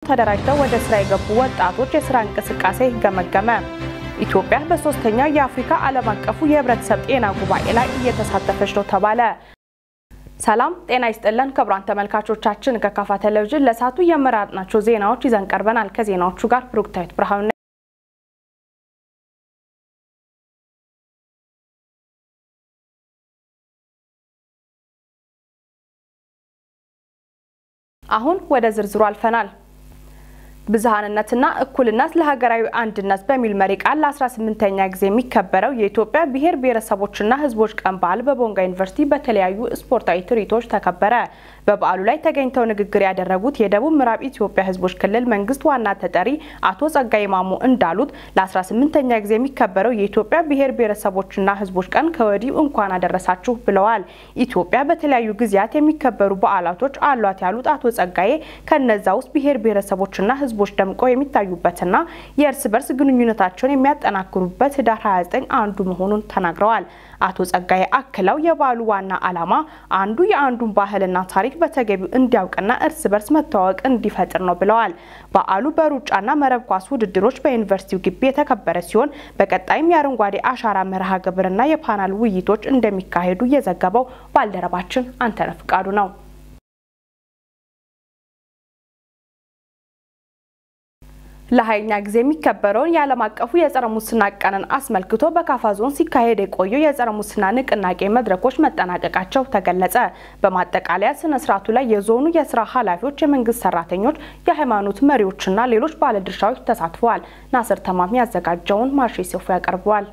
ተደራጅተው ወደ ስራ የገቡ ወጣቶች የስራ እንቅስቃሴ ገመገመ። ኢትዮጵያ በ3ኛው የአፍሪካ ዓለም አቀፉ የህብረተሰብ ጤና ጉባኤ ላይ እየተሳተፈች ነው ተባለ። ሰላም ጤና ይስጥልን ክቡራን ተመልካቾቻችን ከካፋ ቴሌቪዥን ለሳቱ የመራርናቸው ዜናዎች ይዘን ቀርበናል። ከዜናዎቹ ጋር ብሩክታይት ብርሃኑ። አሁን ወደ ዝርዝሩ አልፈናል። ብዝሃንነትና እኩልነት ለሀገራዊ አንድነት በሚል መሪ ቃል ለ18ኛ ጊዜ የሚከበረው የኢትዮጵያ ብሔር ብሔረሰቦችና ህዝቦች ቀን በዓል በቦንጋ ዩኒቨርሲቲ በተለያዩ ስፖርታዊ ትርኢቶች ተከበረ። በበዓሉ ላይ ተገኝተው ንግግር ያደረጉት የደቡብ ምዕራብ ኢትዮጵያ ህዝቦች ክልል መንግስት ዋና ተጠሪ አቶ ጸጋይ ማሞ እንዳሉት ለ18ኛ ጊዜ የሚከበረው የኢትዮጵያ ብሔር ብሔረሰቦችና ህዝቦች ቀን ከወዲሁ እንኳን አደረሳችሁ ብለዋል። ኢትዮጵያ በተለያዩ ጊዜያት የሚከበሩ በዓላቶች አሏት ያሉት አቶ ጸጋይ ከነዛ ውስጥ ብሔር ብሔረሰቦችና ህዝቦች ደምቀው የሚታዩበትና የእርስ በርስ ግንኙነታቸውን የሚያጠናክሩበት ህዳር 29 አንዱ መሆኑን ተናግረዋል። አቶ ጸጋይ አክለው የበዓሉ ዋና ዓላማ አንዱ የአንዱን ባህልና ታሪክ በተገቢው እንዲያውቅና እርስ በርስ መተዋወቅ እንዲፈጥር ነው ብለዋል። በዓሉ በሩጫና መረብ ኳስ ውድድሮች በዩኒቨርሲቲው ግቢ የተከበረ ሲሆን በቀጣይም የአረንጓዴ አሻራ መርሃ ግብርና የፓናል ውይይቶች እንደሚካሄዱ የዘገበው ባልደረባችን አንተነህ ፍቃዱ ነው። ለሃይኛ ጊዜ የሚከበረውን የዓለም አቀፉ የጸረ ሙስና ቀንን አስመልክቶ በካፋ ዞን ሲካሄድ የቆየው የጸረ ሙስና ንቅናቄ መድረኮች መጠናቀቃቸው ተገለጸ። በማጠቃለያ ስነ ስርዓቱ ላይ የዞኑ የስራ ኃላፊዎች፣ የመንግስት ሰራተኞች፣ የሃይማኖት መሪዎችና ሌሎች ባለድርሻዎች ተሳትፈዋል። ናስር ተማም ያዘጋጀውን ማርሼ ሶፊ ያቀርባል።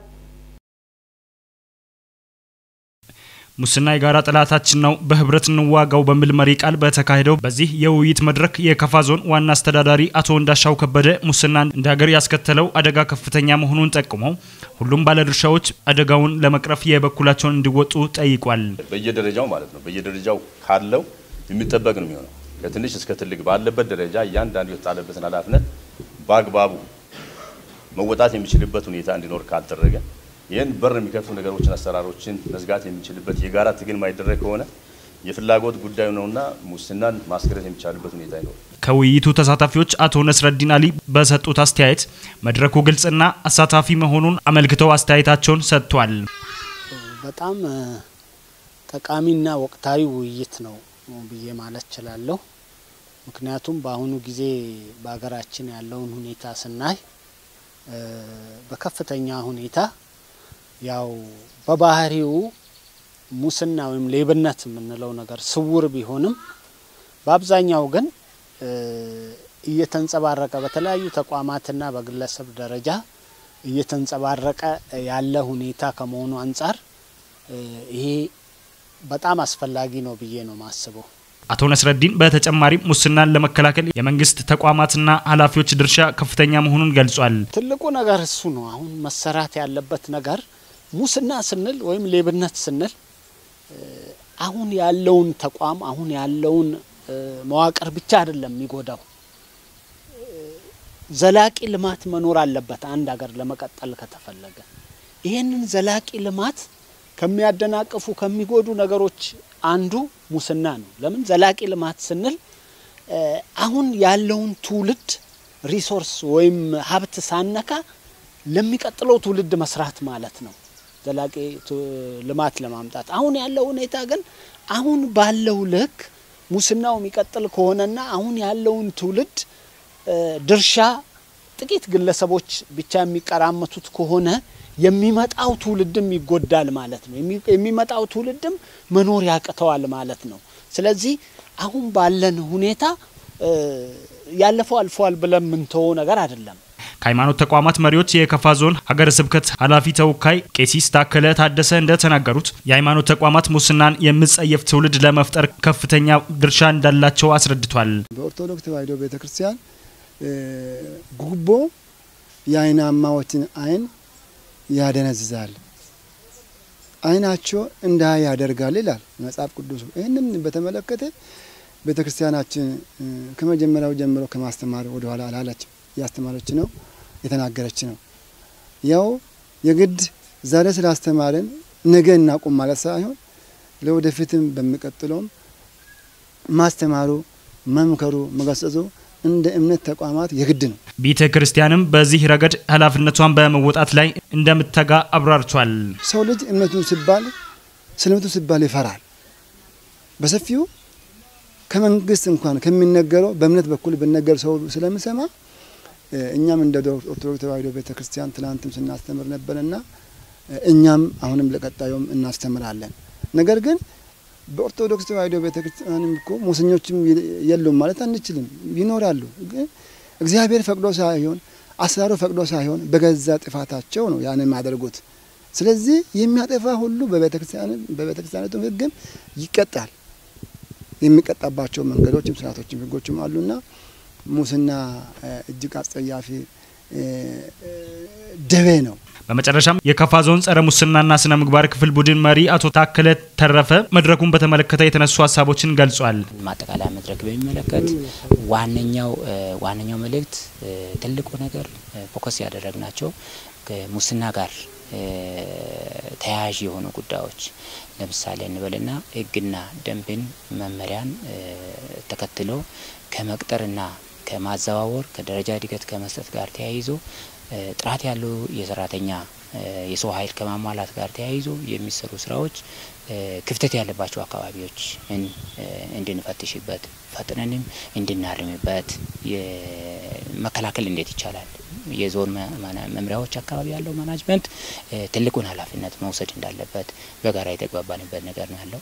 ሙስና የጋራ ጥላታችን ነው በህብረት እንዋጋው በሚል መሪ ቃል በተካሄደው በዚህ የውይይት መድረክ የካፋ ዞን ዋና አስተዳዳሪ አቶ እንዳሻው ከበደ ሙስናን እንደ ሀገር ያስከተለው አደጋ ከፍተኛ መሆኑን ጠቁመው ሁሉም ባለድርሻዎች አደጋውን ለመቅረፍ የበኩላቸውን እንዲወጡ ጠይቋል። በየደረጃው ማለት ነው በየደረጃው ካለው የሚጠበቅ ነው የሚሆነው ከትንሽ እስከ ትልቅ ባለበት ደረጃ እያንዳንዱ የተጣለበትን ኃላፊነት በአግባቡ መወጣት የሚችልበት ሁኔታ እንዲኖር ካልተደረገ ይሄን በር የሚከፍቱ ነገሮችን አሰራሮችን መዝጋት የሚችልበት የጋራ ትግል ማይደረግ ከሆነ የፍላጎት ጉዳይ ነውና ሙስናን ማስቀረት የሚቻልበት ሁኔታ ይኖር። ከውይይቱ ተሳታፊዎች አቶ ነስረዲን አሊ በሰጡት አስተያየት መድረኩ ግልጽና አሳታፊ መሆኑን አመልክተው አስተያየታቸውን ሰጥቷል። በጣም ጠቃሚና ወቅታዊ ውይይት ነው ብዬ ማለት እችላለሁ። ምክንያቱም በአሁኑ ጊዜ በአገራችን ያለውን ሁኔታ ስናይ በከፍተኛ ሁኔታ ያው በባህሪው ሙስና ወይም ሌብነት የምንለው ነገር ስውር ቢሆንም በአብዛኛው ግን እየተንጸባረቀ በተለያዩ ተቋማትና በግለሰብ ደረጃ እየተንጸባረቀ ያለ ሁኔታ ከመሆኑ አንፃር ይሄ በጣም አስፈላጊ ነው ብዬ ነው ማስበው። አቶ ነስረዲን በተጨማሪ ሙስናን ለመከላከል የመንግስት ተቋማትና ኃላፊዎች ድርሻ ከፍተኛ መሆኑን ገልጿል። ትልቁ ነገር እሱ ነው። አሁን መሰራት ያለበት ነገር ሙስና ስንል ወይም ሌብነት ስንል አሁን ያለውን ተቋም አሁን ያለውን መዋቅር ብቻ አይደለም የሚጎዳው። ዘላቂ ልማት መኖር አለበት አንድ ሀገር ለመቀጠል ከተፈለገ። ይሄንን ዘላቂ ልማት ከሚያደናቅፉ ከሚጎዱ ነገሮች አንዱ ሙስና ነው። ለምን ዘላቂ ልማት ስንል አሁን ያለውን ትውልድ ሪሶርስ ወይም ሀብት ሳነካ ለሚቀጥለው ትውልድ መስራት ማለት ነው ዘላቂ ልማት ለማምጣት። አሁን ያለው ሁኔታ ግን አሁን ባለው ልክ ሙስናው የሚቀጥል ከሆነና አሁን ያለውን ትውልድ ድርሻ ጥቂት ግለሰቦች ብቻ የሚቀራመቱት ከሆነ የሚመጣው ትውልድም ይጎዳል ማለት ነው። የሚመጣው ትውልድም መኖር ያቅተዋል ማለት ነው። ስለዚህ አሁን ባለን ሁኔታ ያለፈው አልፏል ብለን ምንተው ነገር አይደለም። ከሃይማኖት ተቋማት መሪዎች የካፋ ዞን ሀገረ ስብከት ኃላፊ ተወካይ ቄስ ታከለ ታደሰ እንደተናገሩት የሃይማኖት ተቋማት ሙስናን የሚጸየፍ ትውልድ ለመፍጠር ከፍተኛ ድርሻ እንዳላቸው አስረድቷል። በኦርቶዶክስ ተዋሕዶ ቤተክርስቲያን ጉቦ የአይናማዎችን አይን ያደነዝዛል፣ አይናቸው እንዳያ ያደርጋል ይላል መጽሐፍ ቅዱስ። ይሄንን በተመለከተ ቤተክርስቲያናችን ከመጀመሪያው ጀምሮ ከማስተማር ወደ ኋላ አላለችም። ያስተማረች ነው የተናገረች ነው። ያው የግድ ዛሬ ስላስተማረን ነገ እናቆም ማለት ሳይሆን ለወደፊትም በሚቀጥለውም ማስተማሩ መምከሩ መገሰጹ እንደ እምነት ተቋማት የግድ ነው። ቤተ ክርስቲያንም በዚህ ረገድ ኃላፊነቷን በመወጣት ላይ እንደምትተጋ አብራርቷል። ሰው ልጅ እምነቱን ሲባል ይፈራል። በሰፊው ከመንግስት እንኳን ከሚነገረው በእምነት በኩል በነገር ሰው ስለሚሰማ እኛም እንደ ኦርቶዶክስ ተዋሕዶ ቤተክርስቲያን ትላንትም ስናስተምር ነበርና እኛም አሁንም ለቀጣዩም እናስተምራለን። ነገር ግን በኦርቶዶክስ ተዋሕዶ ቤተክርስቲያንም እኮ ሙስኞችም የሉም ማለት አንችልም፣ ይኖራሉ። ግን እግዚአብሔር ፈቅዶ ሳይሆን አስራሩ ፈቅዶ ሳይሆን በገዛ ጥፋታቸው ነው ያንን ማድረጉት። ስለዚህ የሚያጠፋ ሁሉ በቤተክርስቲያኒቱ ሕግም ይቀጣል። የሚቀጣባቸው መንገዶችም ስርዓቶችም ሕጎችም አሉና ሙስና እጅግ አስጸያፊ ደዌ ነው። በመጨረሻም የከፋ ዞን ጸረ ሙስናና ስነ ምግባር ክፍል ቡድን መሪ አቶ ታከለ ተረፈ መድረኩን በተመለከተ የተነሱ ሀሳቦችን ገልጿል። ማጠቃለያ መድረክ በሚመለከት ዋነኛው መልእክት ትልቁ ነገር ፎከስ ያደረግናቸው ከሙስና ጋር ተያያዥ የሆኑ ጉዳዮች ለምሳሌ እንበልና ሕግና ደንብን መመሪያን ተከትሎ ከመቅጠርና ከማዘዋወር ከደረጃ እድገት ከመስጠት ጋር ተያይዞ ጥራት ያለው የሰራተኛ የሰው ኃይል ከማሟላት ጋር ተያይዞ የሚሰሩ ስራዎች ክፍተት ያለባቸው አካባቢዎች እንድንፈትሽበት ፈጥነንም እንድናርምበት መከላከል እንዴት ይቻላል የዞን መምሪያዎች አካባቢ ያለው ማናጅመንት ትልቁን ኃላፊነት መውሰድ እንዳለበት በጋራ የተግባባንበት ነገር ነው ያለው።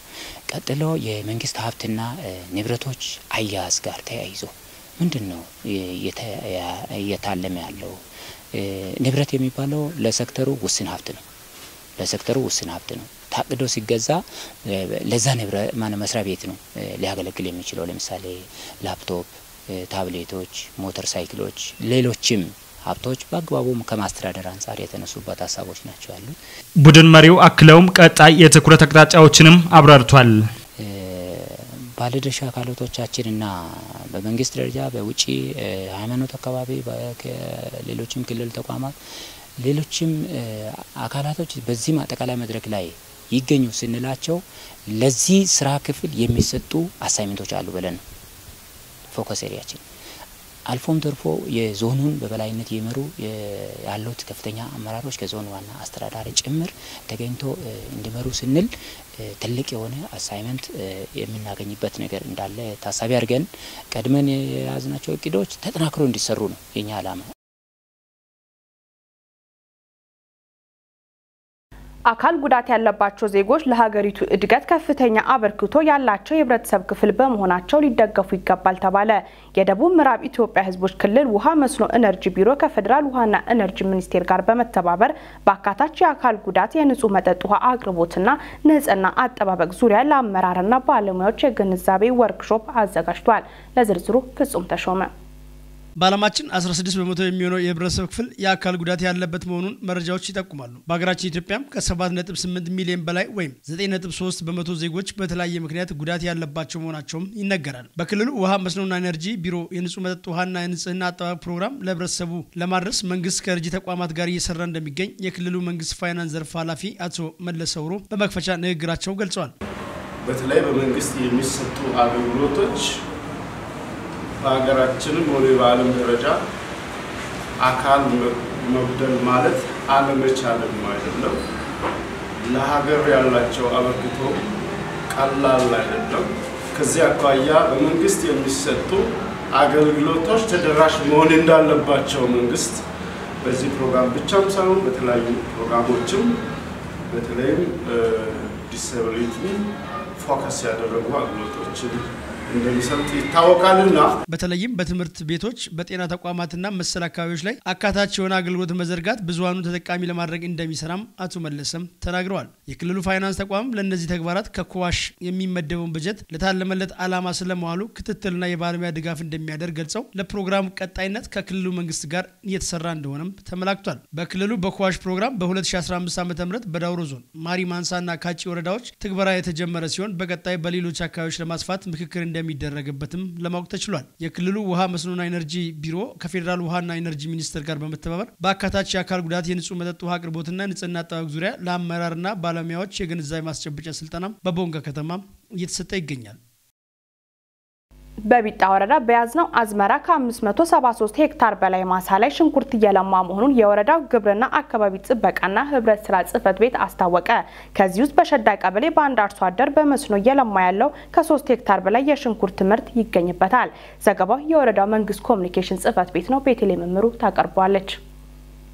ቀጥሎ የመንግስት ሀብትና ንብረቶች አያያዝ ጋር ተያይዞ ምንድነው እየታለመ ያለው ንብረት የሚባለው ለሴክተሩ ውስን ሀብት ነው። ታቅዶ ሲገዛ ለዛ ንብረት መስሪያ ቤት ነው ሊያገለግል የሚችለው። ለምሳሌ ላፕቶፕ፣ ታብሌቶች፣ ሞተር ሳይክሎች፣ ሌሎችም ሀብቶች በአግባቡ ከማስተዳደር አንፃር የተነሱበት ሀሳቦች ናቸው ያሉት። ቡድን መሪው አክለውም ቀጣይ የትኩረት አቅጣጫዎችንም አብራርቷል። ባለድርሻ አካላቶቻችንና በመንግስት ደረጃ በውጪ ሃይማኖት አካባቢ በሌሎችም ክልል ተቋማት ሌሎችም አካላቶች በዚህ ማጠቃለያ መድረክ ላይ ይገኙ ስንላቸው ለዚህ ስራ ክፍል የሚሰጡ አሳይመንቶች አሉ ብለን ፎከስ ኤሪያችን አልፎም ተርፎ የዞኑን በበላይነት ይመሩ ያሉት ከፍተኛ አመራሮች ከዞን ዋና አስተዳዳሪ ጭምር ተገኝቶ እንዲመሩ ስንል ትልቅ የሆነ አሳይመንት የምናገኝበት ነገር እንዳለ ታሳቢ አድርገን ቀድመን የያዝናቸው እቅዶች ተጠናክሮ እንዲሰሩ ነው የኛ ዓላማ። አካል ጉዳት ያለባቸው ዜጎች ለሀገሪቱ እድገት ከፍተኛ አበርክቶ ያላቸው የህብረተሰብ ክፍል በመሆናቸው ሊደገፉ ይገባል ተባለ። የደቡብ ምዕራብ ኢትዮጵያ ህዝቦች ክልል ውሃ መስኖ ኢነርጂ ቢሮ ከፌደራል ውሃና ኢነርጂ ሚኒስቴር ጋር በመተባበር በአካታች የአካል ጉዳት የንጹህ መጠጥ ውሃ አቅርቦትና ንጽህና አጠባበቅ ዙሪያ ለአመራርና ባለሙያዎች የግንዛቤ ወርክሾፕ አዘጋጅቷል። ለዝርዝሩ ፍጹም ተሾመ። ባለማችን 16 በመቶ የሚሆነው የህብረተሰብ ክፍል የአካል ጉዳት ያለበት መሆኑን መረጃዎች ይጠቁማሉ። በሀገራችን ኢትዮጵያም ከ7.8 ሚሊዮን በላይ ወይም 9.3 በመቶ ዜጎች በተለያየ ምክንያት ጉዳት ያለባቸው መሆናቸውም ይነገራል። በክልሉ ውሃ መስኖና ኢነርጂ ቢሮ የንጹህ መጠጥ ውሃና የንጽህና አጠባበቅ ፕሮግራም ለህብረተሰቡ ለማድረስ መንግስት ከረጂ ተቋማት ጋር እየሰራ እንደሚገኝ የክልሉ መንግስት ፋይናንስ ዘርፍ ኃላፊ አቶ መለስ አውሮ በመክፈቻ ንግግራቸው ገልጸዋል። በተለይ በመንግስት የሚሰጡ አገልግሎቶች በሀገራችንም ሆነ በዓለም ደረጃ አካል መጉደል ማለት አለመቻልም አይደለም። ለሀገር ያላቸው አበርክቶ ቀላል አይደለም። ከዚህ አኳያ በመንግስት የሚሰጡ አገልግሎቶች ተደራሽ መሆን እንዳለባቸው መንግስት በዚህ ፕሮግራም ብቻም ሳይሆን በተለያዩ ፕሮግራሞችም በተለይም ዲስኤቢሊቲ ፎከስ ያደረጉ አገልግሎቶችን እንደሚሰጥ ይታወቃልና በተለይም በትምህርት ቤቶች በጤና ተቋማትና መሰል አካባቢዎች ላይ አካታች የሆነ አገልግሎት መዘርጋት ብዙሃኑ ተጠቃሚ ለማድረግ እንደሚሰራም አቶ መለሰም ተናግረዋል። የክልሉ ፋይናንስ ተቋም ለነዚህ ተግባራት ከኮዋሽ የሚመደበውን በጀት ለታለመለት ዓላማ ስለመዋሉ ክትትልና የባለሙያ ድጋፍ እንደሚያደርግ ገልጸው ለፕሮግራሙ ቀጣይነት ከክልሉ መንግስት ጋር እየተሰራ እንደሆነም ተመላክቷል። በክልሉ በኮዋሽ ፕሮግራም በ2015 ዓ.ም በዳውሮ ዞን ማሪ ማንሳና ካጪ ወረዳዎች ትግበራ የተጀመረ ሲሆን በቀጣይ በሌሎች አካባቢዎች ለማስፋት ምክክር እንደሚደረግበትም ለማወቅ ተችሏል። የክልሉ ውሃ መስኖና ኢነርጂ ቢሮ ከፌደራል ውሃና ኢነርጂ ሚኒስቴር ጋር በመተባበር በአካታች የአካል ጉዳት የንጹህ መጠጥ ውሃ አቅርቦትና ንጽህና አጠባበቅ ዙሪያ ለአመራርና ባለሙያዎች የግንዛቤ ማስጨበጫ ስልጠና በቦንጋ ከተማ እየተሰጠ ይገኛል። በቢጣ ወረዳ በያዝነው አዝመራ ከ573 ሄክታር በላይ ማሳ ላይ ሽንኩርት እየለማ መሆኑን የወረዳው ግብርና አካባቢ ጥበቃና ህብረት ስራ ጽህፈት ቤት አስታወቀ። ከዚህ ውስጥ በሸዳ ቀበሌ በአንድ አርሶ አደር በመስኖ እየለማ ያለው ከ3 ሄክታር በላይ የሽንኩርት ምርት ይገኝበታል። ዘገባው የወረዳው መንግስት ኮሙኒኬሽን ጽህፈት ቤት ነው። ቤተልሔም መምሩ ታቀርባለች።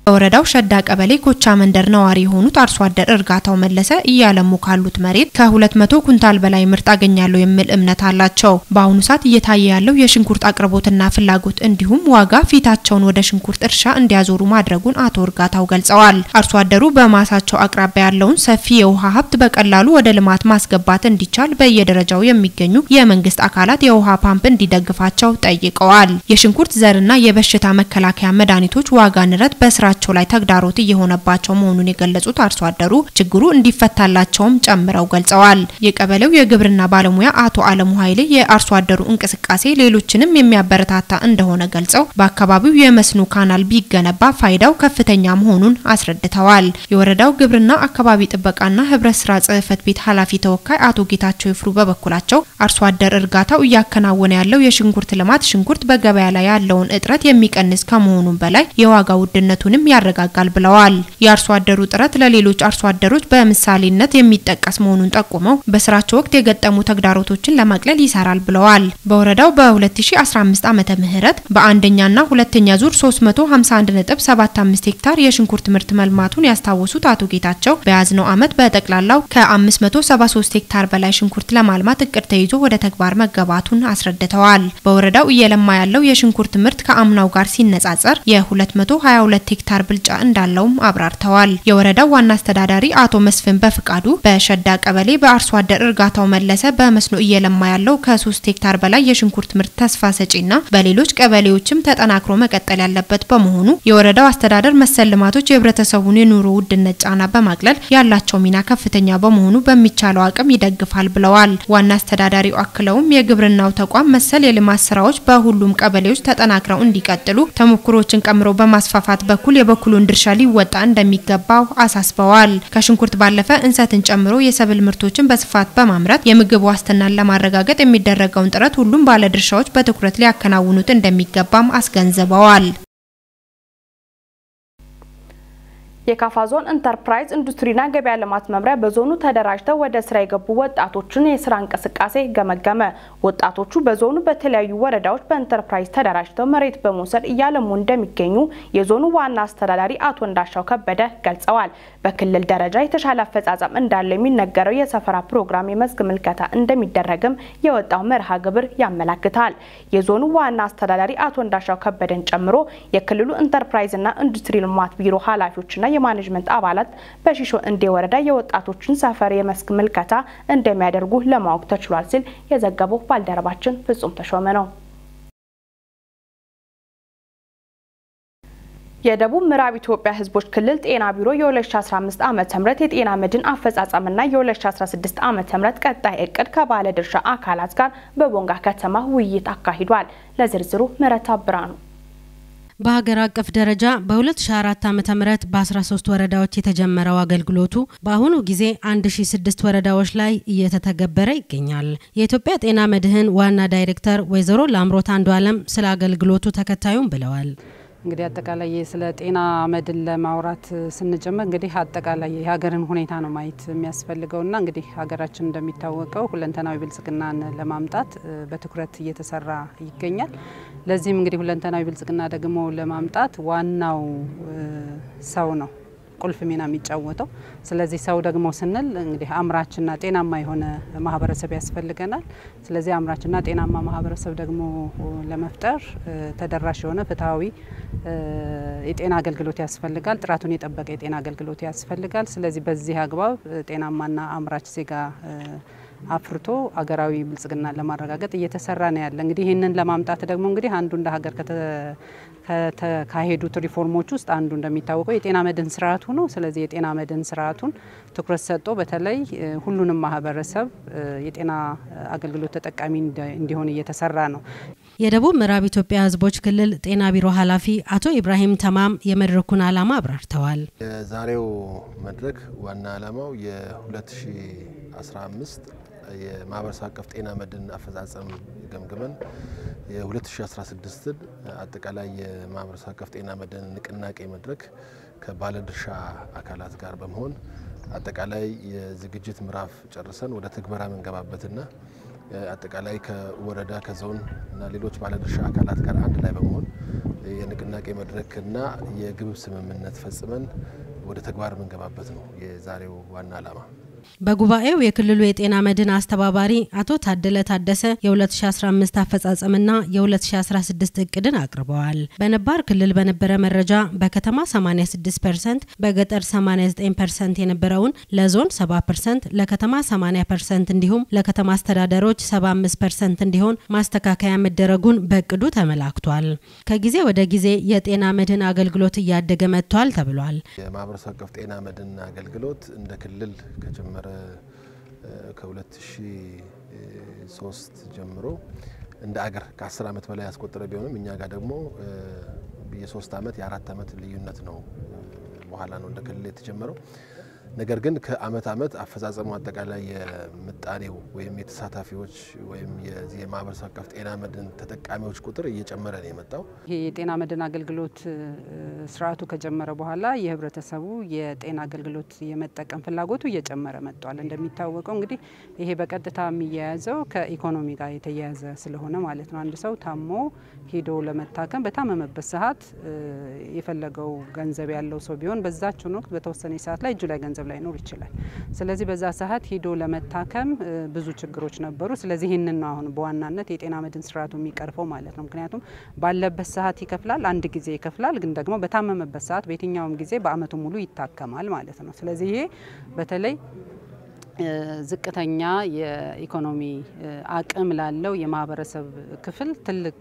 በወረዳው ሸዳ ቀበሌ ኮቻ መንደር ነዋሪ የሆኑት አርሶ አደር እርጋታው መለሰ እያለሙ ካሉት መሬት ከ200 ኩንታል በላይ ምርት አገኛለሁ የሚል እምነት አላቸው። በአሁኑ ሰዓት እየታየ ያለው የሽንኩርት አቅርቦትና ፍላጎት እንዲሁም ዋጋ ፊታቸውን ወደ ሽንኩርት እርሻ እንዲያዞሩ ማድረጉን አቶ እርጋታው ገልጸዋል። አርሶ አደሩ በማሳቸው አቅራቢያ ያለውን ሰፊ የውሃ ሀብት በቀላሉ ወደ ልማት ማስገባት እንዲቻል በየደረጃው የሚገኙ የመንግስት አካላት የውሃ ፓምፕ እንዲደግፋቸው ጠይቀዋል። የሽንኩርት ዘርና የበሽታ መከላከያ መድኃኒቶች ዋጋ ንረት በስራ ላይ ተግዳሮት እየሆነባቸው መሆኑን የገለጹት አርሶ አደሩ ችግሩ እንዲፈታላቸውም ጨምረው ገልጸዋል። የቀበሌው የግብርና ባለሙያ አቶ አለሙ ኃይሌ የአርሶ አደሩ እንቅስቃሴ ሌሎችንም የሚያበረታታ እንደሆነ ገልጸው በአካባቢው የመስኖ ካናል ቢገነባ ፋይዳው ከፍተኛ መሆኑን አስረድተዋል። የወረዳው ግብርና አካባቢ ጥበቃና ህብረት ስራ ጽህፈት ቤት ኃላፊ ተወካይ አቶ ጌታቸው ይፍሩ በበኩላቸው አርሶ አደር እርጋታው እያከናወነ ያለው የሽንኩርት ልማት ሽንኩርት በገበያ ላይ ያለውን እጥረት የሚቀንስ ከመሆኑም በላይ የዋጋ ውድነቱንም ያረጋጋል ብለዋል። የአርሶ አደሩ ጥረት ለሌሎች አርሶ አደሮች በምሳሌነት የሚጠቀስ መሆኑን ጠቁመው በስራቸው ወቅት የገጠሙ ተግዳሮቶችን ለማቅለል ይሰራል ብለዋል። በወረዳው በ2015 ዓመተ ምህረት በአንደኛና ሁለተኛ ዙር 351.75 ሄክታር የሽንኩርት ምርት መልማቱን ያስታወሱት አቶ ጌታቸው በያዝነው ዓመት በጠቅላላው ከ573 ሄክታር በላይ ሽንኩርት ለማልማት እቅድ ተይዞ ወደ ተግባር መገባቱን አስረድተዋል። በወረዳው እየለማ ያለው የሽንኩርት ምርት ከአምናው ጋር ሲነጻጸር የ222 ሄክታር ብልጫ እንዳለውም አብራርተዋል። የወረዳው ዋና አስተዳዳሪ አቶ መስፍን በፍቃዱ በሸዳ ቀበሌ በአርሶ አደር እርጋታው መለሰ በመስኖ እየለማ ያለው ከ3 ሄክታር በላይ የሽንኩርት ምርት ተስፋ ሰጪና በሌሎች ቀበሌዎችም ተጠናክሮ መቀጠል ያለበት በመሆኑ የወረዳው አስተዳደር መሰል ልማቶች የህብረተሰቡን የኑሮ ውድነት ጫና በማቅለል ያላቸው ሚና ከፍተኛ በመሆኑ በሚቻለው አቅም ይደግፋል ብለዋል። ዋና አስተዳዳሪው አክለውም የግብርናው ተቋም መሰል የልማት ስራዎች በሁሉም ቀበሌዎች ተጠናክረው እንዲቀጥሉ ተሞክሮችን ቀምሮ በማስፋፋት በኩል የበኩሉን ድርሻ ሊወጣ እንደሚገባው አሳስበዋል። ከሽንኩርት ባለፈ እንሰትን ጨምሮ የሰብል ምርቶችን በስፋት በማምረት የምግብ ዋስትናን ለማረጋገጥ የሚደረገውን ጥረት ሁሉም ባለድርሻዎች በትኩረት ሊያከናውኑት እንደሚገባም አስገንዝበዋል። የካፋ ዞን ኢንተርፕራይዝ ኢንዱስትሪና ገበያ ልማት መምሪያ በዞኑ ተደራጅተው ወደ ስራ የገቡ ወጣቶችን የስራ እንቅስቃሴ ገመገመ። ወጣቶቹ በዞኑ በተለያዩ ወረዳዎች በኢንተርፕራይዝ ተደራጅተው መሬት በመውሰድ እያለሙ እንደሚገኙ የዞኑ ዋና አስተዳዳሪ አቶ እንዳሻው ከበደ ገልጸዋል። በክልል ደረጃ የተሻለ አፈጻጸም እንዳለ የሚነገረው የሰፈራ ፕሮግራም የመስክ ምልከታ እንደሚደረግም የወጣው መርሃ ግብር ያመላክታል። የዞኑ ዋና አስተዳዳሪ አቶ እንዳሻው ከበደን ጨምሮ የክልሉ ኢንተርፕራይዝና ኢንዱስትሪ ልማት ቢሮ ኃላፊዎችና የማኔጅመንት አባላት በሺሾ እንዴ ወረዳ የወጣቶችን ሰፈር የመስክ ምልከታ እንደሚያደርጉ ለማወቅ ተችሏል ሲል የዘገበው ባልደረባችን ፍጹም ተሾመ ነው። የደቡብ ምዕራብ ኢትዮጵያ ህዝቦች ክልል ጤና ቢሮ የ2015 ዓመተ ምህረት የጤና መድን አፈጻጸምና የ2016 ዓመተ ምህረት ቀጣይ እቅድ ከባለ ድርሻ አካላት ጋር በቦንጋ ከተማ ውይይት አካሂዷል። ለዝርዝሩ ምረታ ብራኑ በሀገር አቀፍ ደረጃ በ2004 ዓመተ ምህረት በ13 ወረዳዎች የተጀመረው አገልግሎቱ በአሁኑ ጊዜ 1006 ወረዳዎች ላይ እየተተገበረ ይገኛል። የኢትዮጵያ ጤና መድህን ዋና ዳይሬክተር ወይዘሮ ላምሮት አንዱዓለም ስለ አገልግሎቱ ተከታዩም ብለዋል። እንግዲህ አጠቃላይ ስለ ጤና መድን ለማውራት ስንጀምር እንግዲህ አጠቃላይ የሀገርን ሁኔታ ነው ማየት የሚያስፈልገውና እንግዲህ ሀገራችን እንደሚታወቀው ሁለንተናዊ ብልጽግናን ለማምጣት በትኩረት እየተሰራ ይገኛል። ለዚህም እንግዲህ ሁለንተናዊ ብልጽግና ደግሞ ለማምጣት ዋናው ሰው ነው ቁልፍ ሚና የሚጫወተው። ስለዚህ ሰው ደግሞ ስንል እንግዲህ አምራችና ጤናማ የሆነ ማህበረሰብ ያስፈልገናል። ስለዚህ አምራችና ጤናማ ማህበረሰብ ደግሞ ለመፍጠር ተደራሽ የሆነ ፍትሃዊ የጤና አገልግሎት ያስፈልጋል። ጥራቱን የጠበቀ የጤና አገልግሎት ያስፈልጋል። ስለዚህ በዚህ አግባብ ጤናማና አምራች ዜጋ አፍርቶ አገራዊ ብልጽግና ለማረጋገጥ እየተሰራ ነው ያለ። እንግዲህ ይሄንን ለማምጣት ደግሞ እንግዲህ አንዱ እንደ ሀገር ከተካሄዱት ሪፎርሞች ውስጥ አንዱ እንደሚታወቀው የጤና መድን ስርዓቱ ነው። ስለዚህ የጤና መድን ስርዓቱን ትኩረት ሰጥቶ በተለይ ሁሉንም ማህበረሰብ የጤና አገልግሎት ተጠቃሚ እንዲሆን እየተሰራ ነው። የደቡብ ምዕራብ ኢትዮጵያ ህዝቦች ክልል ጤና ቢሮ ኃላፊ አቶ ኢብራሂም ተማም የመድረኩን ዓላማ አብራርተዋል። የዛሬው መድረክ ዋና ዓላማው የ2015 የማህበረሰብ አቀፍ ጤና መድን አፈጻጸም ገምግመን የ2016 አጠቃላይ የማህበረሰብ አቀፍ ጤና መድን ንቅናቄ መድረክ ከባለድርሻ አካላት ጋር በመሆን አጠቃላይ የዝግጅት ምዕራፍ ጨርሰን ወደ ትግበራ መንገባበትና አጠቃላይ ከወረዳ ከዞን እና ሌሎች ባለድርሻ አካላት ጋር አንድ ላይ በመሆን የንቅናቄ መድረክና የግብ ስምምነት ፈጽመን ወደ ተግባር መንገባበት ነው የዛሬው ዋና ዓላማ። በጉባኤው የክልሉ የጤና መድን አስተባባሪ አቶ ታደለ ታደሰ የ2015 አፈጻጸምና የ2016 እቅድን አቅርበዋል። በነባር ክልል በነበረ መረጃ በከተማ 86%፣ በገጠር 89% የነበረውን ለዞን 70%፣ ለከተማ 80% እንዲሁም ለከተማ አስተዳደሮች 75% እንዲሆን ማስተካከያ መደረጉን በእቅዱ ተመላክቷል። ከጊዜ ወደ ጊዜ የጤና መድን አገልግሎት እያደገ መጥቷል ተብሏል። የማህበረሰብ አቀፍ ጤና መድን አገልግሎት እንደ ክልል ከጀመረ ከ2003 ጀምሮ እንደ አገር ከ10 ዓመት በላይ ያስቆጠረ ቢሆንም እኛ ጋር ደግሞ የ3 ዓመት የ4 ዓመት ልዩነት ነው በኋላ ነው እንደ ክልል የተጀመረው። ነገር ግን ከአመት አመት አፈጻጸሙ አጠቃላይ የምጣኔው ወይም የተሳታፊዎች ወይም የማህበረሰብ አቀፍ ጤና መድን ተጠቃሚዎች ቁጥር እየጨመረ ነው የመጣው። ይሄ የጤና መድን አገልግሎት ስርዓቱ ከጀመረ በኋላ የህብረተሰቡ የጤና አገልግሎት የመጠቀም ፍላጎቱ እየጨመረ መጥቷል። እንደሚታወቀው እንግዲህ ይሄ በቀጥታ የሚያያዘው ከኢኮኖሚ ጋር የተያያዘ ስለሆነ ማለት ነው። አንድ ሰው ታሞ ሄዶ ለመታከም በታመመበት ሰዓት የፈለገው ገንዘብ ያለው ሰው ቢሆን በዛችው ወቅት በተወሰነ ሰዓት ላይ እጁ ላይ ገንዘብ ላይኖር ይችላል። ስለዚህ በዛ ሰዓት ሄዶ ለመታከም ብዙ ችግሮች ነበሩ። ስለዚህ ይሄንን ነው አሁን በዋናነት የጤና መድን ስርዓቱ የሚቀርፈው ማለት ነው። ምክንያቱም ባለበት ሰዓት ይከፍላል፣ አንድ ጊዜ ይከፍላል፣ ግን ደግሞ በታመመበት ሰዓት በየትኛውም ጊዜ በአመቱ ሙሉ ይታከማል ማለት ነው። ስለዚህ ይሄ በተለይ ዝቅተኛ የኢኮኖሚ አቅም ላለው የማህበረሰብ ክፍል ትልቅ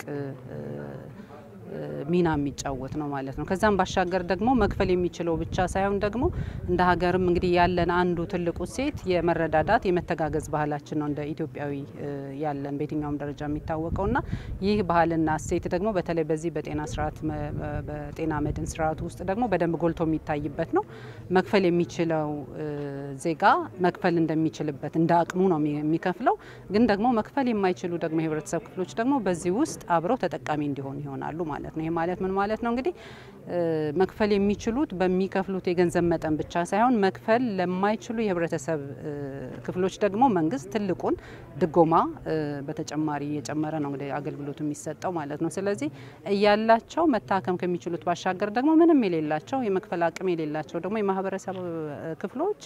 ሚና የሚጫወት ነው ማለት ነው። ከዛም ባሻገር ደግሞ መክፈል የሚችለው ብቻ ሳይሆን ደግሞ እንደ ሀገርም እንግዲህ ያለን አንዱ ትልቁ ሴት የመረዳዳት የመተጋገዝ ባህላችን ነው እንደ ኢትዮጵያዊ ያለን በየትኛውም ደረጃ የሚታወቀውና ይህ ባህልና ሴት ደግሞ በተለይ በዚህ በጤና ስርዓት በጤና መድን ስርዓቱ ውስጥ ደግሞ በደንብ ጎልቶ የሚታይበት ነው። መክፈል የሚችለው ዜጋ መክፈል እንደሚችልበት እንደ አቅሙ ነው የሚከፍለው። ግን ደግሞ መክፈል የማይችሉ ደግሞ የህብረተሰብ ክፍሎች ደግሞ በዚህ ውስጥ አብረው ተጠቃሚ እንዲሆኑ ይሆናሉ ማለት ነው። ይሄ ማለት ምን ማለት ነው? እንግዲህ መክፈል የሚችሉት በሚከፍሉት የገንዘብ መጠን ብቻ ሳይሆን መክፈል ለማይችሉ የህብረተሰብ ክፍሎች ደግሞ መንግስት ትልቁን ድጎማ በተጨማሪ እየጨመረ ነው እንግዲህ አገልግሎቱ የሚሰጠው ማለት ነው። ስለዚህ እያላቸው መታከም ከሚችሉት ባሻገር ደግሞ ምንም የሌላቸው የመክፈል አቅም የሌላቸው ደግሞ የማህበረሰብ ክፍሎች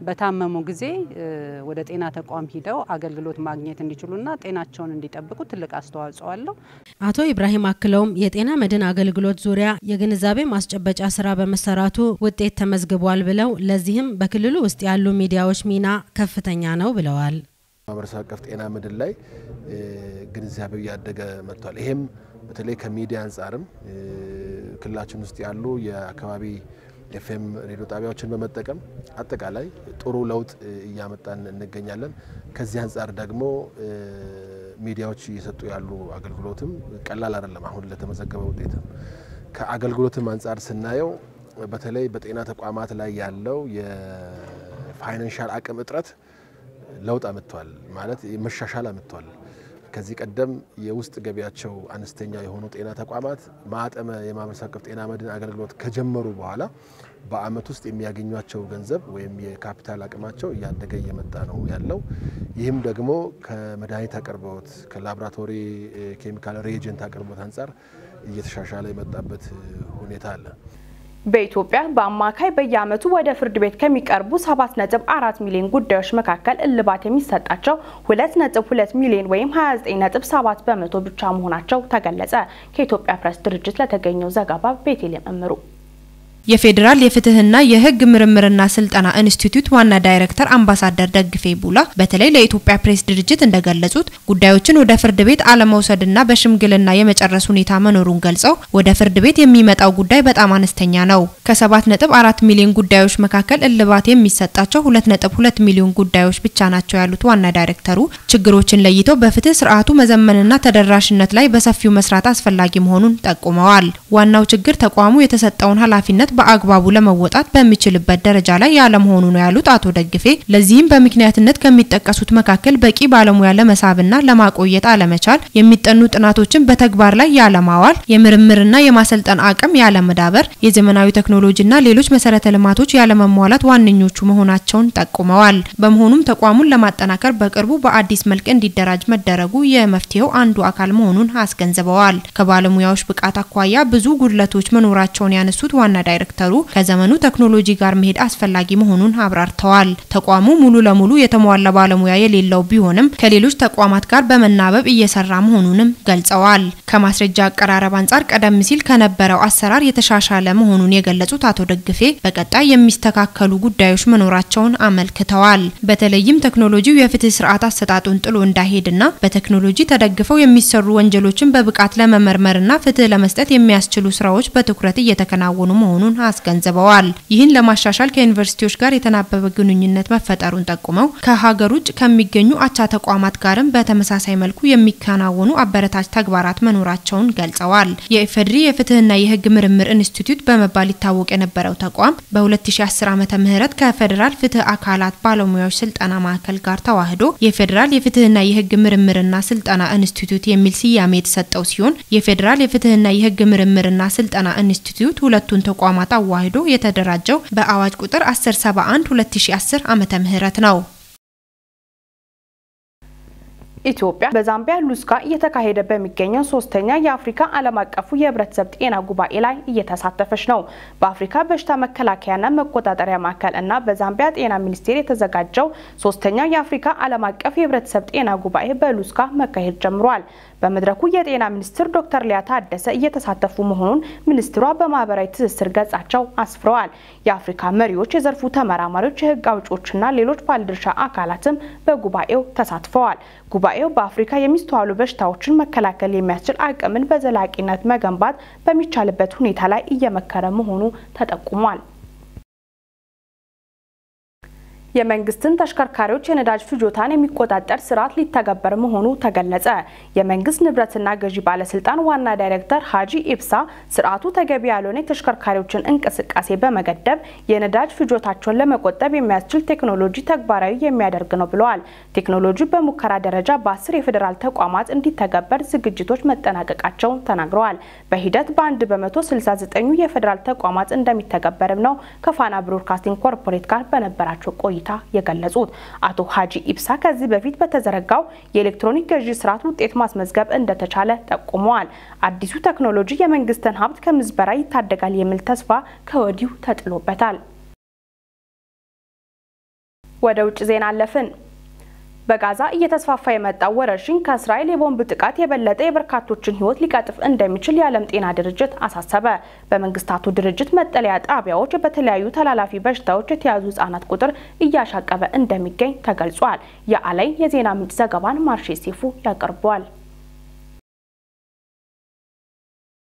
በታመሙ ጊዜ ወደ ጤና ተቋም ሂደው አገልግሎት ማግኘት እንዲችሉና ጤናቸውን እንዲጠብቁ ትልቅ አስተዋጽኦ አለው። አቶ ኢብራሂም አክለውም የጤና መድን አገልግሎት ዙሪያ የግንዛቤ ማስጨበጫ ስራ በመሰራቱ ውጤት ተመዝግቧል ብለው ለዚህም በክልሉ ውስጥ ያሉ ሚዲያዎች ሚና ከፍተኛ ነው ብለዋል። ማህበረሰብ አቀፍ ጤና መድን ላይ ግንዛቤው ያደገ መጥቷል። ይሄም በተለይ ከሚዲያ አንጻርም ክልላችን ውስጥ ያሉ የአካባቢ ኤፍኤም ሬዲዮ ጣቢያዎችን በመጠቀም አጠቃላይ ጥሩ ለውጥ እያመጣን እንገኛለን። ከዚህ አንጻር ደግሞ ሚዲያዎች እየሰጡ ያሉ አገልግሎትም ቀላል አይደለም። አሁን ለተመዘገበው ውጤት ከአገልግሎትም አንጻር ስናየው በተለይ በጤና ተቋማት ላይ ያለው የፋይናንሻል አቅም እጥረት ለውጥ አመጥቷል ማለት መሻሻል አመጥቷል። ከዚህ ቀደም የውስጥ ገቢያቸው አነስተኛ የሆኑ ጤና ተቋማት ማዕጠመ የማህበረሰብ አቀፍ ጤና መድን አገልግሎት ከጀመሩ በኋላ በአመት ውስጥ የሚያገኟቸው ገንዘብ ወይም የካፒታል አቅማቸው እያደገ እየመጣ ነው ያለው። ይህም ደግሞ ከመድኃኒት አቅርቦት ከላቦራቶሪ ኬሚካል ሪኤጀንት አቅርቦት አንጻር እየተሻሻለ የመጣበት ሁኔታ አለ። በኢትዮጵያ በአማካይ በየአመቱ ወደ ፍርድ ቤት ከሚቀርቡ 7.4 ሚሊዮን ጉዳዮች መካከል እልባት የሚሰጣቸው 2.2 ሚሊዮን ወይም 29.7% ብቻ መሆናቸው ተገለጸ። ከኢትዮጵያ ፕሬስ ድርጅት ለተገኘው ዘገባ ቤቴልሔም እምሩ። የፌዴራል የፍትህና የህግ ምርምርና ስልጠና ኢንስቲትዩት ዋና ዳይሬክተር አምባሳደር ደግፌ ቡላ በተለይ ለኢትዮጵያ ፕሬስ ድርጅት እንደገለጹት ጉዳዮችን ወደ ፍርድ ቤት አለመውሰድና በሽምግልና የመጨረስ ሁኔታ መኖሩን ገልጸው ወደ ፍርድ ቤት የሚመጣው ጉዳይ በጣም አነስተኛ ነው። ከ7.4 ሚሊዮን ጉዳዮች መካከል እልባት የሚሰጣቸው 2.2 ሚሊዮን ጉዳዮች ብቻ ናቸው ያሉት ዋና ዳይሬክተሩ ችግሮችን ለይተው በፍትህ ስርዓቱ መዘመንና ተደራሽነት ላይ በሰፊው መስራት አስፈላጊ መሆኑን ጠቁመዋል። ዋናው ችግር ተቋሙ የተሰጠውን ኃላፊነት በአግባቡ ለመወጣት በሚችልበት ደረጃ ላይ ያለመሆኑ ነው ያሉት አቶ ደግፌ ለዚህም በምክንያትነት ከሚጠቀሱት መካከል በቂ ባለሙያ ለመሳብና ለማቆየት አለመቻል፣ የሚጠኑ ጥናቶችን በተግባር ላይ ያለማዋል፣ የምርምርና የማሰልጠን አቅም ያለመዳበር፣ የዘመናዊ ቴክኖሎጂና ሌሎች መሰረተ ልማቶች ያለመሟላት ዋነኞቹ መሆናቸውን ጠቁመዋል። በመሆኑም ተቋሙን ለማጠናከር በቅርቡ በአዲስ መልክ እንዲደራጅ መደረጉ የመፍትሄው አንዱ አካል መሆኑን አስገንዝበዋል። ከባለሙያዎች ብቃት አኳያ ብዙ ጉድለቶች መኖራቸውን ያነሱት ዋና ዳይሬክተሩ ከዘመኑ ቴክኖሎጂ ጋር መሄድ አስፈላጊ መሆኑን አብራርተዋል። ተቋሙ ሙሉ ለሙሉ የተሟላ ባለሙያ የሌለው ቢሆንም ከሌሎች ተቋማት ጋር በመናበብ እየሰራ መሆኑንም ገልጸዋል። ከማስረጃ አቀራረብ አንጻር ቀደም ሲል ከነበረው አሰራር የተሻሻለ መሆኑን የገለጹት አቶ ደግፌ በቀጣይ የሚስተካከሉ ጉዳዮች መኖራቸውን አመልክተዋል። በተለይም ቴክኖሎጂው የፍትህ ስርዓት አሰጣጡን ጥሎ እንዳይሄድና በቴክኖሎጂ ተደግፈው የሚሰሩ ወንጀሎችን በብቃት ለመመርመርና ፍትህ ለመስጠት የሚያስችሉ ስራዎች በትኩረት እየተከናወኑ መሆኑን አስገንዝበዋል። ይህን ለማሻሻል ከዩኒቨርሲቲዎች ጋር የተናበበ ግንኙነት መፈጠሩን ጠቁመው ከሀገር ውጭ ከሚገኙ አቻ ተቋማት ጋርም በተመሳሳይ መልኩ የሚከናወኑ አበረታች ተግባራት መኖራቸውን ገልጸዋል። የኢፌዴሪ የፍትህና የህግ ምርምር ኢንስቲትዩት በመባል ይታወቅ የነበረው ተቋም በ2010 ዓመተ ምህረት ከፌደራል ፍትህ አካላት ባለሙያዎች ስልጠና ማዕከል ጋር ተዋህዶ የፌደራል የፍትህና የህግ ምርምርና ስልጠና ኢንስቲትዩት የሚል ስያሜ የተሰጠው ሲሆን የፌደራል የፍትህና የህግ ምርምርና ስልጠና ኢንስቲትዩት ሁለቱን ተቋማት አዋህዶ የተደራጀው በአዋጅ ቁጥር 1071/2010 ዓመተ ምህረት ነው። ኢትዮጵያ በዛምቢያ ሉስካ እየተካሄደ በሚገኘው ሶስተኛ የአፍሪካ ዓለም አቀፉ የህብረተሰብ ጤና ጉባኤ ላይ እየተሳተፈች ነው። በአፍሪካ በሽታ መከላከያና መቆጣጠሪያ ማዕከል እና በዛምቢያ ጤና ሚኒስቴር የተዘጋጀው ሶስተኛው የአፍሪካ ዓለም አቀፍ የህብረተሰብ ጤና ጉባኤ በሉስካ መካሄድ ጀምሯል። በመድረኩ የጤና ሚኒስትር ዶክተር ሊያ ታደሰ እየተሳተፉ መሆኑን ሚኒስትሯ በማህበራዊ ትስስር ገጻቸው አስፍረዋል። የአፍሪካ መሪዎች፣ የዘርፉ ተመራማሪዎች፣ የህግ አውጪዎችና ሌሎች ባለድርሻ አካላትም በጉባኤው ተሳትፈዋል። ጉባኤው በአፍሪካ የሚስተዋሉ በሽታዎችን መከላከል የሚያስችል አቅምን በዘላቂነት መገንባት በሚቻልበት ሁኔታ ላይ እየመከረ መሆኑ ተጠቁሟል። የመንግስትን ተሽከርካሪዎች የነዳጅ ፍጆታን የሚቆጣጠር ስርዓት ሊተገበር መሆኑ ተገለጸ። የመንግስት ንብረትና ገዢ ባለስልጣን ዋና ዳይሬክተር ሀጂ ኢብሳ ስርዓቱ ተገቢ ያልሆነ የተሽከርካሪዎችን እንቅስቃሴ በመገደብ የነዳጅ ፍጆታቸውን ለመቆጠብ የሚያስችል ቴክኖሎጂ ተግባራዊ የሚያደርግ ነው ብለዋል። ቴክኖሎጂ በሙከራ ደረጃ በ10 የፌዴራል ተቋማት እንዲተገበር ዝግጅቶች መጠናቀቃቸውን ተናግረዋል። በሂደት በ169 የፌዴራል ተቋማት እንደሚተገበርም ነው ከፋና ብሮድካስቲንግ ኮርፖሬት ጋር በነበራቸው ቆይታ የገለጹት። አቶ ሀጂ ኢብሳ ከዚህ በፊት በተዘረጋው የኤሌክትሮኒክ ገዢ ስርዓት ውጤት ማስመዝገብ እንደተቻለ ጠቁመዋል። አዲሱ ቴክኖሎጂ የመንግስትን ሀብት ከምዝበራ ይታደጋል የሚል ተስፋ ከወዲሁ ተጥሎበታል። ወደ ውጭ ዜና አለፍን። በጋዛ እየተስፋፋ የመጣው ወረርሽኝ ከእስራኤል የቦምብ ጥቃት የበለጠ የበርካቶችን ህይወት ሊቀጥፍ እንደሚችል የዓለም ጤና ድርጅት አሳሰበ። በመንግስታቱ ድርጅት መጠለያ ጣቢያዎች በተለያዩ ተላላፊ በሽታዎች የተያዙ ህጻናት ቁጥር እያሻቀበ እንደሚገኝ ተገልጿል። የዓለም የዜና ምንጭ ዘገባን ማርሼ ሲፉ ያቀርበዋል።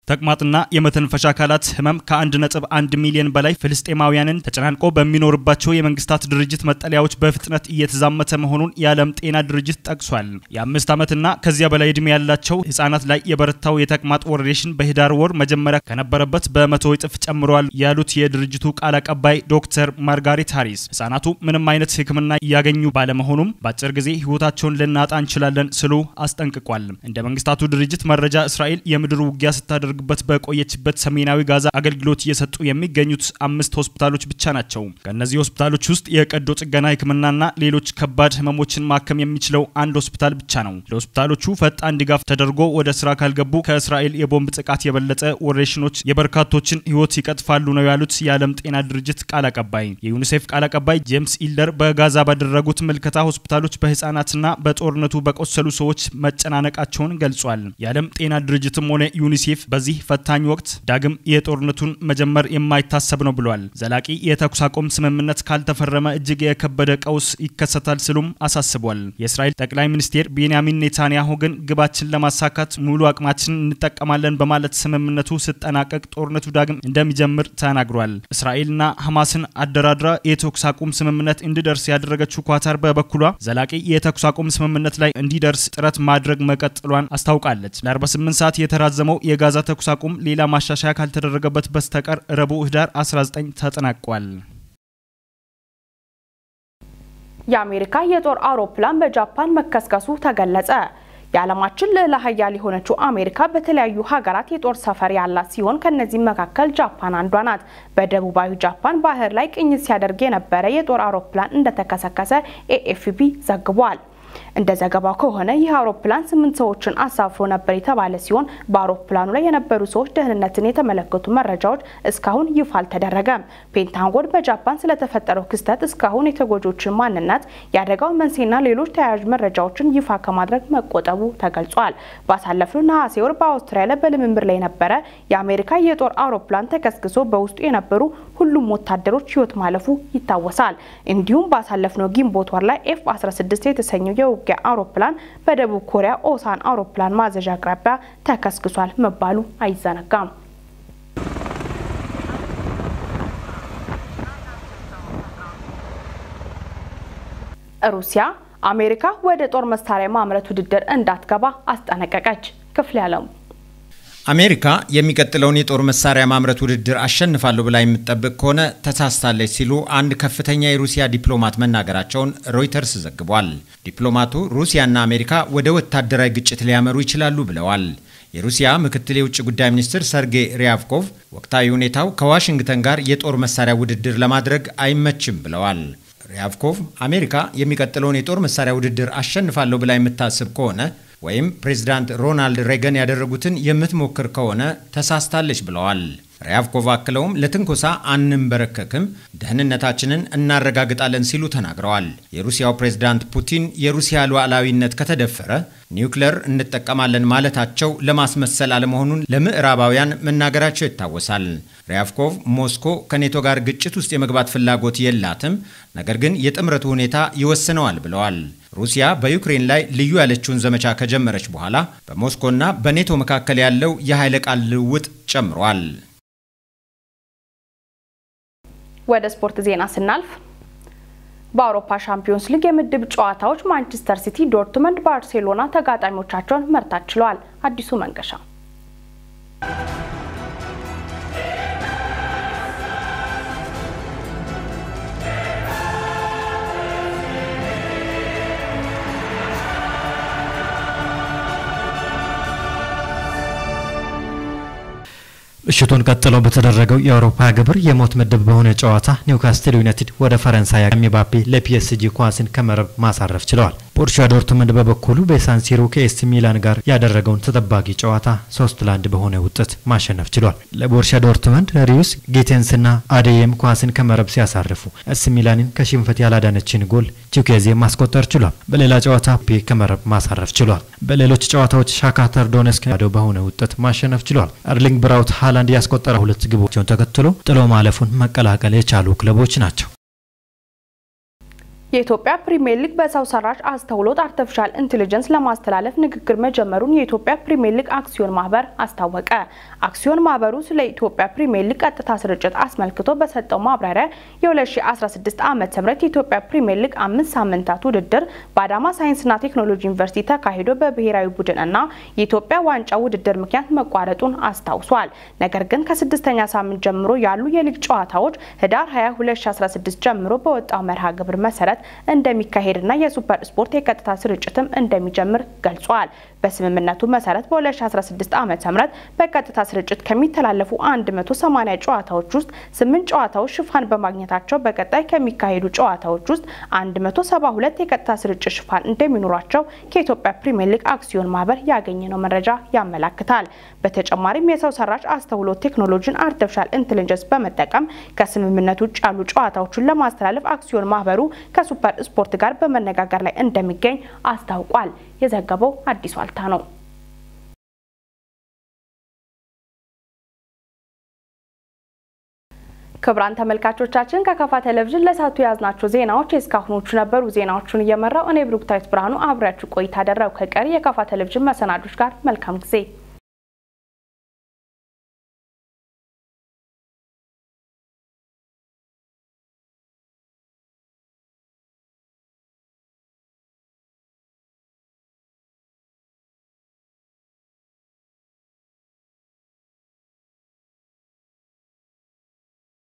ተቅማጥና የመተንፈሻ አካላት ህመም ከ1.1 ሚሊዮን በላይ ፍልስጤማውያንን ተጨናንቆ በሚኖርባቸው የመንግስታት ድርጅት መጠለያዎች በፍጥነት እየተዛመተ መሆኑን የዓለም ጤና ድርጅት ጠቅሷል። የ5 ዓመትና ከዚያ በላይ እድሜ ያላቸው ህጻናት ላይ የበረታው የተቅማጥ ወረርሽኝ በህዳር ወር መጀመሪያ ከነበረበት በ100 እጥፍ ጨምሯል ያሉት የድርጅቱ ቃል አቀባይ ዶክተር ማርጋሬት ሃሪስ ህጻናቱ ምንም አይነት ህክምና እያገኙ ባለመሆኑም በአጭር ጊዜ ህይወታቸውን ልናጣ እንችላለን ሲሉ አስጠንቅቋል። እንደ መንግስታቱ ድርጅት መረጃ እስራኤል የምድር ውጊያ ስታደርግ በቆየችበት ሰሜናዊ ጋዛ አገልግሎት እየሰጡ የሚገኙት 5 ሆስፒታሎች ብቻ ናቸው። ከነዚህ ሆስፒታሎች ውስጥ የቀዶ ጥገና ህክምናና ሌሎች ከባድ ህመሞችን ማከም የሚችለው አንድ ሆስፒታል ብቻ ነው። ለሆስፒታሎቹ ፈጣን ድጋፍ ተደርጎ ወደ ስራ ካልገቡ ከእስራኤል የቦምብ ጥቃት የበለጠ ወረርሽኞች የበርካቶችን ህይወት ይቀጥፋሉ ነው ያሉት የዓለም ጤና ድርጅት ቃል አቀባይ። የዩኒሴፍ ቃል አቀባይ ጄምስ ኢልደር በጋዛ ባደረጉት ምልከታ ሆስፒታሎች በህፃናትና በጦርነቱ በቆሰሉ ሰዎች መጨናነቃቸውን ገልጿል። የዓለም ጤና ድርጅትም ሆነ ዩኒሴፍ በዚህ ፈታኝ ወቅት ዳግም የጦርነቱን መጀመር የማይታሰብ ነው ብሏል። ዘላቂ የተኩስ አቁም ስምምነት ካልተፈረመ እጅግ የከበደ ቀውስ ይከሰታል ሲሉም አሳስቧል። የእስራኤል ጠቅላይ ሚኒስትር ቤንያሚን ኔታንያሁ ግን ግባችን ለማሳካት ሙሉ አቅማችንን እንጠቀማለን በማለት ስምምነቱ ሲጠናቀቅ ጦርነቱ ዳግም እንደሚጀምር ተናግሯል። እስራኤልና ሐማስን አደራድራ የተኩስ አቁም ስምምነት እንዲደርስ ያደረገችው ኳታር በበኩሏ ዘላቂ የተኩስ አቁም ስምምነት ላይ እንዲደርስ ጥረት ማድረግ መቀጠሏን አስታውቃለች። ለ48 ሰዓት የተራዘመው የጋዛ የተኩስ አቁም ሌላ ማሻሻያ ካልተደረገበት በስተቀር ረቡዕ ህዳር 19 ተጠናቋል። የአሜሪካ የጦር አውሮፕላን በጃፓን መከስከሱ ተገለጸ። የዓለማችን ልዕለ ኃያል የሆነችው አሜሪካ በተለያዩ ሀገራት የጦር ሰፈር ያላት ሲሆን ከነዚህ መካከል ጃፓን አንዷ ናት። በደቡባዊ ጃፓን ባህር ላይ ቅኝት ሲያደርግ የነበረ የጦር አውሮፕላን እንደተከሰከሰ ኤኤፍፒ ዘግቧል። እንደ ዘገባው ከሆነ ይህ አውሮፕላን 8 ሰዎችን አሳፍሮ ነበር የተባለ ሲሆን በአውሮፕላኑ ላይ የነበሩ ሰዎች ደህንነትን የተመለከቱ መረጃዎች እስካሁን ይፋ አልተደረገም። ፔንታጎን በጃፓን ስለተፈጠረው ክስተት እስካሁን የተጎጂዎችን ማንነት፣ የአደጋውን መንስኤና ሌሎች ተያያዥ መረጃዎችን ይፋ ከማድረግ መቆጠቡ ተገልጿል። ባሳለፍነው ነሐሴ ወር በአውስትራሊያ በልምምድ ላይ የነበረ የአሜሪካ የጦር አውሮፕላን ተከስክሶ በውስጡ የነበሩ ሁሉም ወታደሮች ህይወት ማለፉ ይታወሳል። እንዲሁም ባሳለፍነው ግንቦት ወር ላይ F-16 የተሰኘው የውጊያ አውሮፕላን በደቡብ ኮሪያ ኦሳን አውሮፕላን ማዘዣ አቅራቢያ ተከስክሷል መባሉ አይዘነጋም። ሩሲያ አሜሪካ ወደ ጦር መሳሪያ ማምረት ውድድር እንዳትገባ አስጠነቀቀች። ክፍል ያለው አሜሪካ የሚቀጥለውን የጦር መሳሪያ ማምረት ውድድር አሸንፋለሁ ብላ የምትጠብቅ ከሆነ ተሳስታለች ሲሉ አንድ ከፍተኛ የሩሲያ ዲፕሎማት መናገራቸውን ሮይተርስ ዘግቧል። ዲፕሎማቱ ሩሲያና አሜሪካ ወደ ወታደራዊ ግጭት ሊያመሩ ይችላሉ ብለዋል። የሩሲያ ምክትል የውጭ ጉዳይ ሚኒስትር ሰርጌይ ሪያቭኮቭ ወቅታዊ ሁኔታው ከዋሽንግተን ጋር የጦር መሳሪያ ውድድር ለማድረግ አይመችም ብለዋል። ሪያቭኮቭ አሜሪካ የሚቀጥለውን የጦር መሳሪያ ውድድር አሸንፋለሁ ብላ የምታስብ ከሆነ ወይም ፕሬዝዳንት ሮናልድ ሬገን ያደረጉትን የምትሞክር ከሆነ ተሳስታለች ብለዋል። ሪያቭኮቭ አክለውም ለትንኮሳ አንንበረከክም፣ ደህንነታችንን እናረጋግጣለን ሲሉ ተናግረዋል። የሩሲያው ፕሬዝዳንት ፑቲን የሩሲያ ሉዓላዊነት ከተደፈረ ኒውክሌር እንጠቀማለን ማለታቸው ለማስመሰል አለመሆኑን ለምዕራባውያን መናገራቸው ይታወሳል። ሪያቭኮቭ ሞስኮ ከኔቶ ጋር ግጭት ውስጥ የመግባት ፍላጎት የላትም፣ ነገር ግን የጥምረቱ ሁኔታ ይወስነዋል ብለዋል። ሩሲያ በዩክሬን ላይ ልዩ ያለችውን ዘመቻ ከጀመረች በኋላ በሞስኮና በኔቶ መካከል ያለው የኃይለ ቃል ልውውጥ ጨምሯል። ወደ ስፖርት ዜና ስናልፍ በአውሮፓ ሻምፒዮንስ ሊግ የምድብ ጨዋታዎች ማንቸስተር ሲቲ፣ ዶርትመንድ፣ ባርሴሎና ተጋጣሚዎቻቸውን መርታት ችለዋል። አዲሱ መንገሻ እሽቱን ቀጥሎ በተደረገው የአውሮፓ ግብር የሞት ምድብ በሆነ ጨዋታ ኒውካስትል ዩናይትድ ወደ ፈረንሳይ ኤምባፔ ለፒኤስጂ ኳስን ከመረብ ማሳረፍ ችለዋል። ቦሩሲያ ዶርትመንድ በበኩሉ በሳን ሲሮ ከኤሲ ሚላን ጋር ያደረገውን ተጠባቂ ጨዋታ 3-1 በሆነ ውጤት ማሸነፍ ችሏል። ለቦሩሲያ ዶርትመንድ ሪዩስ ጌቴንስና አዴየም ኳስን ከመረብ ሲያሳርፉ ኤሲ ሚላንን ከሽንፈት ያላዳነችን ጎል ቺኬዜ ማስቆጠር ችሏል። በሌላ ጨዋታ ፒ ከመረብ ማሳረፍ ችሏል። በሌሎች ጨዋታዎች ሻካታር ዶኔስክ በሆነ ውጤት ማሸነፍ ችሏል። አርሊንግ ብራውት ሃላንድ ያስቆጠረ 2 ግቦችን ተከትሎ ጥሎ ማለፉን መቀላቀል የቻሉ ክለቦች ናቸው። የኢትዮጵያ ፕሪሚየር ሊግ በሰው ሰራሽ አስተውሎት አርቲፊሻል ኢንተለጀንስ ለማስተላለፍ ንግግር መጀመሩን የኢትዮጵያ ፕሪሚየር ሊግ አክሲዮን ማህበር አስታወቀ። አክሲዮን ማህበሩ ስለ ኢትዮጵያ ፕሪሚየር ሊግ ቀጥታ ስርጭት አስመልክቶ በሰጠው ማብራሪያ የ2016 ዓመተ ምህረት የኢትዮጵያ ፕሪሚየር ሊግ 5 ሳምንታት ውድድር በአዳማ ሳይንስና ቴክኖሎጂ ዩኒቨርሲቲ ተካሂዶ በብሔራዊ ቡድንና የኢትዮጵያ ዋንጫ ውድድር ምክንያት መቋረጡን አስታውሷል። ነገር ግን ከ6ኛ ሳምንት ጀምሮ ያሉ የሊግ ጨዋታዎች ህዳር 20 2016 ጀምሮ በወጣው መርሃ ግብር መሰረት እንደሚካሄድና የሱፐር ስፖርት የቀጥታ ስርጭትም እንደሚጀምር ገልጿል። በስምምነቱ መሰረት በ2016 ዓመተ ምህረት በቀጥታ ስርጭት ከሚተላለፉ 180 ጨዋታዎች ውስጥ 8 ጨዋታዎች ሽፋን በማግኘታቸው በቀጣይ ከሚካሄዱ ጨዋታዎች ውስጥ 172 የቀጥታ ስርጭት ሽፋን እንደሚኖራቸው ከኢትዮጵያ ፕሪሚየር ሊግ አክሲዮን ማህበር ያገኘነው መረጃ ያመለክታል። በተጨማሪም የሰው ሰራሽ አስተውሎት ቴክኖሎጂን አርቲፊሻል ኢንተለጀንስ በመጠቀም ከስምምነቱ ውጭ ያሉ ጨዋታዎችን ለማስተላለፍ አክሲዮን ማህበሩ ከሱፐር ስፖርት ጋር በመነጋገር ላይ እንደሚገኝ አስታውቋል። የዘገበው አዲሱ አልታ ነው። ክቡራን ተመልካቾቻችን ከካፋ ቴሌቪዥን ለሳቱ ያዝናቸው ዜናዎች እስካሁኖቹ ነበሩ። ዜናዎቹን እየመራው እኔ ብሩክታይት ብርሃኑ አብራችሁ ቆይታ አደረግኩ። ከቀሪ የካፋ ቴሌቪዥን መሰናዶች ጋር መልካም ጊዜ